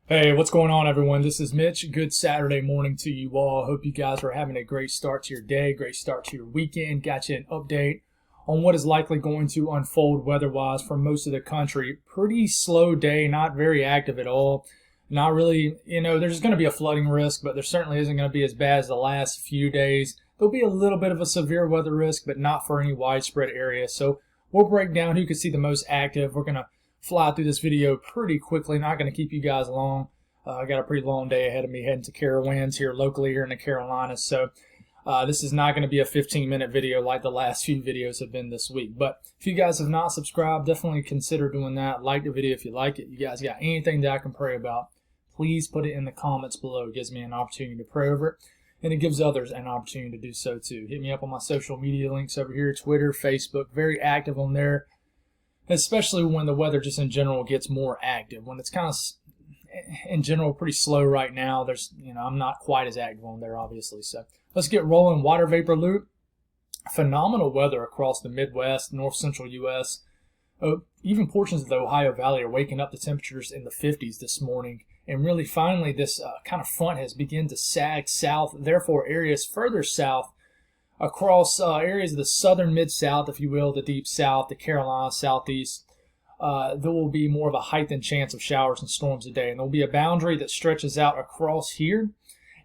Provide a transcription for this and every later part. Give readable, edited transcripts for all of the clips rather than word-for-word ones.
Hey, what's going on, everyone? This is Mitch. Good Saturday morning to you all. Hope you guys are having a great start to your day, great start to your weekend. Got you an update on what is likely going to unfold weather-wise for most of the country. Pretty slow day, not very active at all. Not really, there's going to be a flooding risk, but there certainly isn't going to be as bad as the last few days. There'll be a little bit of a severe weather risk, but not for any widespread area. So we'll break down who could see the most active. We're going to fly through this video pretty quickly. Not going to keep you guys long. I got a pretty long day ahead of me heading to Carowinds here locally here in the Carolinas. So this is not going to be a 15-minute video like the last few videos have been this week. But if you guys have not subscribed, definitely consider doing that. Like the video if you like it. You guys got anything that I can pray about, please put it in the comments below. It gives me an opportunity to pray over it, and it gives others an opportunity to do so too. Hit me up on my social media links over here, Twitter, Facebook. Very active on there, especially when the weather just in general gets more active. When it's kind of in general pretty slow right now, I'm not quite as active on there, obviously. So let's get rolling. Water vapor loop. Phenomenal weather across the Midwest, north central U.S. Even portions of the Ohio Valley are waking up to temperatures in the 50s this morning. And really, finally, this kind of front has begun to sag south. Therefore, areas further south across areas of the southern mid-south, if you will, the deep south, the Carolinas, southeast, there will be more of a heightened chance of showers and storms today. And there will be a boundary that stretches out across here.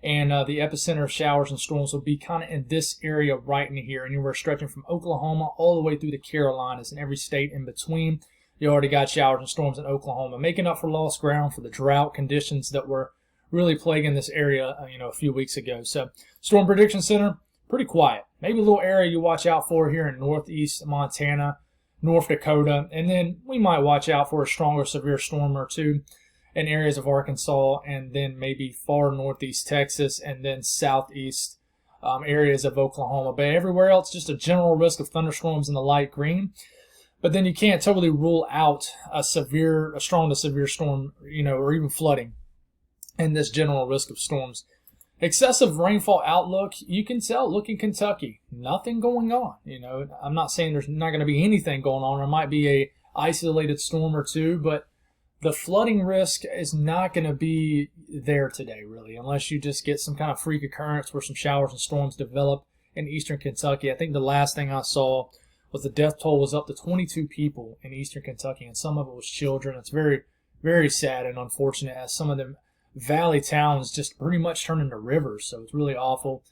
And the epicenter of showers and storms will be kind of in this area right in here. Anywhere stretching from Oklahoma all the way through the Carolinas and every state in between. You already got showers and storms in Oklahoma, making up for lost ground for the drought conditions that were really plaguing this area, a few weeks ago. So, Storm Prediction Center, pretty quiet. Maybe a little area you watch out for here in northeast Montana, North Dakota, and then we might watch out for a stronger severe storm or two in areas of Arkansas, and then maybe far northeast Texas, and then southeast areas of Oklahoma. But everywhere else, just a general risk of thunderstorms in the light green. But then you can't totally rule out a strong to severe storm, or even flooding in this general risk of storms. Excessive rainfall outlook, you can tell, look in Kentucky, nothing going on. I'm not saying there's not going to be anything going on. There might be a isolated storm or two, but the flooding risk is not going to be there today, really, unless you just get some kind of freak occurrence where some showers and storms develop in eastern Kentucky. I think the last thing I saw was the death toll was up to 22 people in eastern Kentucky, and some of it was children. It's very, very sad and unfortunate, as some of them valley towns just pretty much turn into rivers. So it's really awful.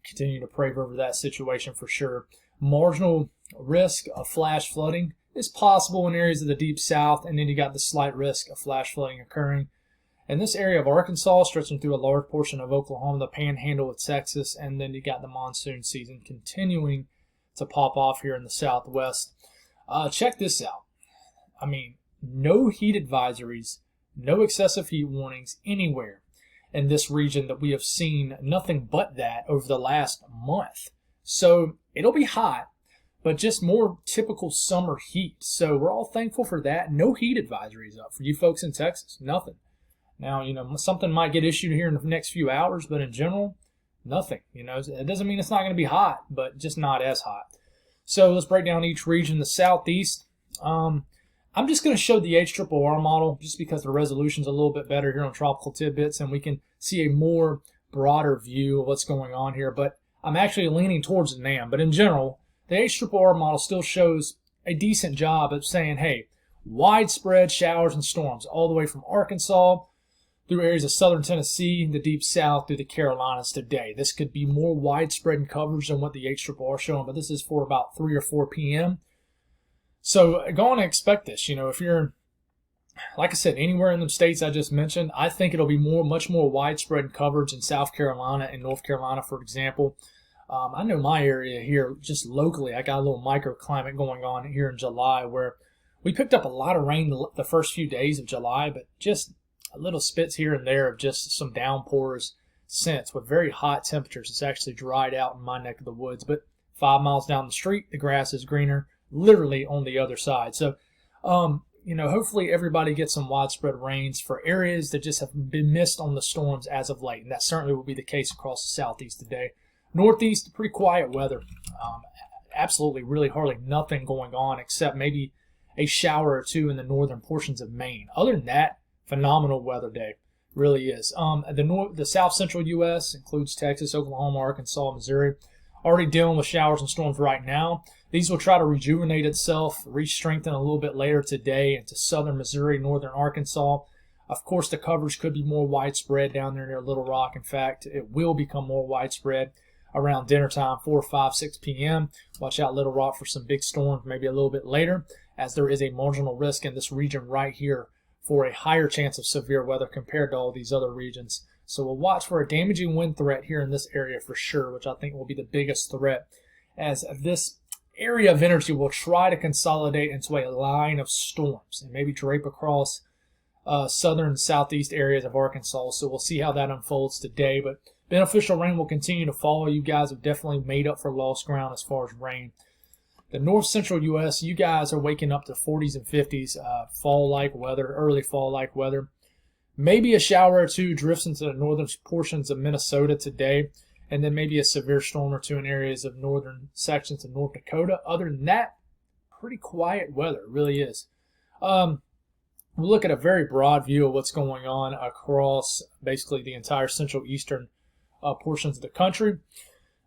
Continue to pray over that situation for sure. Marginal risk of flash flooding is possible in areas of the deep south, and then you got the slight risk of flash flooding occurring in this area of Arkansas, stretching through a large portion of Oklahoma, the panhandle of Texas, and then you got the monsoon season continuing to pop off here in the southwest. Check this out. No heat advisories, no excessive heat warnings anywhere in this region that we have seen nothing but that over the last month. So it'll be hot, but just more typical summer heat. So we're all thankful for that. No heat advisories up for you folks in Texas. Nothing. Now, something might get issued here in the next few hours, but in general, nothing. It doesn't mean it's not going to be hot, but just not as hot. So let's break down each region. The southeast. I'm just going to show the HRRR model just because the resolution's a little bit better here on Tropical Tidbits, and we can see a more broader view of what's going on here. But I'm actually leaning towards the NAM. But in general, the HRRR model still shows a decent job of saying, hey, widespread showers and storms all the way from Arkansas through areas of southern Tennessee, the deep south, through the Carolinas today. This could be more widespread in coverage than what the HRRR is showing, but this is for about 3 or 4 p.m. So go on and expect this. If you're, like I said, anywhere in the states I just mentioned, I think it'll be much more widespread coverage in South Carolina and North Carolina, for example. I know my area here, just locally, I got a little microclimate going on here in July where we picked up a lot of rain the first few days of July, but just a little spits here and there of just some downpours since with very hot temperatures. It's actually dried out in my neck of the woods, but 5 miles down the street, the grass is greener, literally on the other side. So, hopefully everybody gets some widespread rains for areas that just have been missed on the storms as of late, and that certainly will be the case across the southeast today. Northeast, pretty quiet weather. Absolutely, really hardly nothing going on except maybe a shower or two in the northern portions of Maine. Other than that, phenomenal weather day. Really is. The south central U.S. includes Texas, Oklahoma, Arkansas, Missouri. Already dealing with showers and storms right now. These will try to rejuvenate itself, re-strengthen a little bit later today into southern Missouri, northern Arkansas. Of course, the coverage could be more widespread down there near Little Rock. In fact, it will become more widespread around dinner time, 4, 5, 6 p.m. Watch out, Little Rock, for some big storms maybe a little bit later, as there is a marginal risk in this region right here for a higher chance of severe weather compared to all these other regions. So we'll watch for a damaging wind threat here in this area for sure, which I think will be the biggest threat, as this area of energy will try to consolidate into a line of storms and maybe drape across southern and southeast areas of Arkansas. So we'll see how that unfolds today. But beneficial rain will continue to follow. You guys have definitely made up for lost ground as far as rain. The north central U.S., you guys are waking up to 40s and 50s, fall-like weather, early fall-like weather. Maybe a shower or two drifts into the northern portions of Minnesota today, and then maybe a severe storm or two in areas of northern sections of North Dakota. Other than that, pretty quiet weather. It really is. We'll look at a very broad view of what's going on across basically the entire central eastern portions of the country.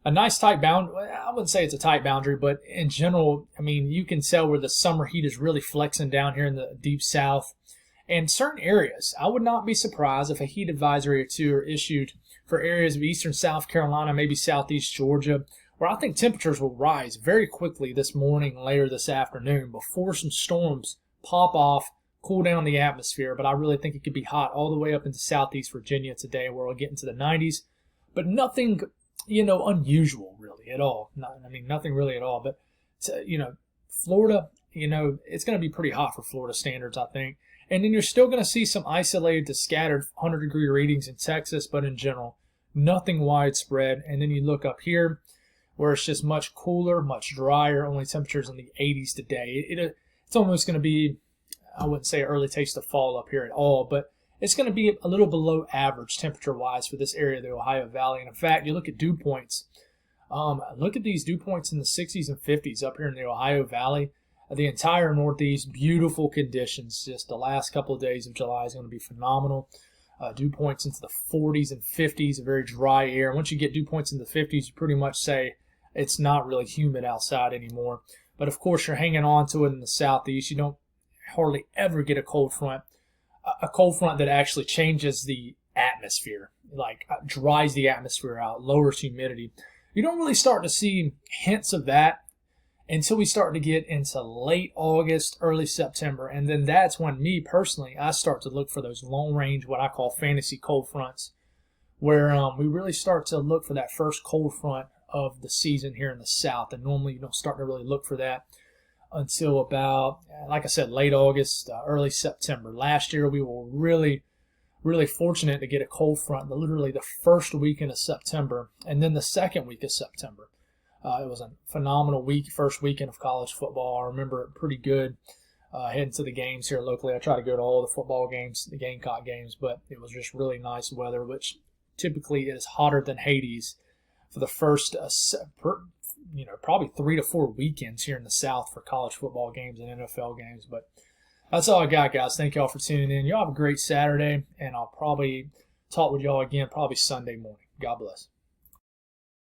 A nice tight boundary. I wouldn't say it's a tight boundary, but in general, I mean, you can tell where the summer heat is really flexing down here in the deep south. And certain areas, I would not be surprised if a heat advisory or two are issued for areas of eastern South Carolina, maybe southeast Georgia, where I think temperatures will rise very quickly this morning, later this afternoon, before some storms pop off, cool down the atmosphere. But I really think it could be hot all the way up into southeast Virginia today, where we'll get into the 90s. But nothing, unusual really at all. Nothing really at all. But, Florida, it's going to be pretty hot for Florida standards, I think. And then you're still going to see some isolated to scattered 100-degree readings in Texas, but in general, nothing widespread. And then you look up here where it's just much cooler, much drier, only temperatures in the 80s today. It's almost going to be, I wouldn't say early taste of fall up here at all, but it's going to be a little below average temperature-wise for this area of the Ohio Valley. And in fact, you look at dew points. Look at these dew points in the 60s and 50s up here in the Ohio Valley. The entire Northeast, beautiful conditions. Just the last couple of days of July is going to be phenomenal. Dew points into the 40s and 50s, a very dry air. Once you get dew points in the 50s, you pretty much say it's not really humid outside anymore. But of course, you're hanging on to it in the southeast. You don't hardly ever get a cold front that actually changes the atmosphere, like dries the atmosphere out, lowers humidity. You don't really start to see hints of that until we start to get into late August, early September. And then that's when me personally, I start to look for those long range, what I call fantasy cold fronts, where we really start to look for that first cold front of the season here in the South. And normally you don't start to really look for that until about, like I said, late August, early September. Last year we were really fortunate to get a cold front literally the first weekend of September and then the second week of September. It was a phenomenal first weekend of college football. I remember it pretty good. Heading to the games here locally. I try to go to all the football games, the Gamecock games, but it was just really nice weather, which typically is hotter than Hades for the first, probably 3 to 4 weekends here in the South for college football games and NFL games. But that's all I got, guys. Thank y'all for tuning in. Y'all have a great Saturday, and I'll probably talk with y'all again probably Sunday morning. God bless.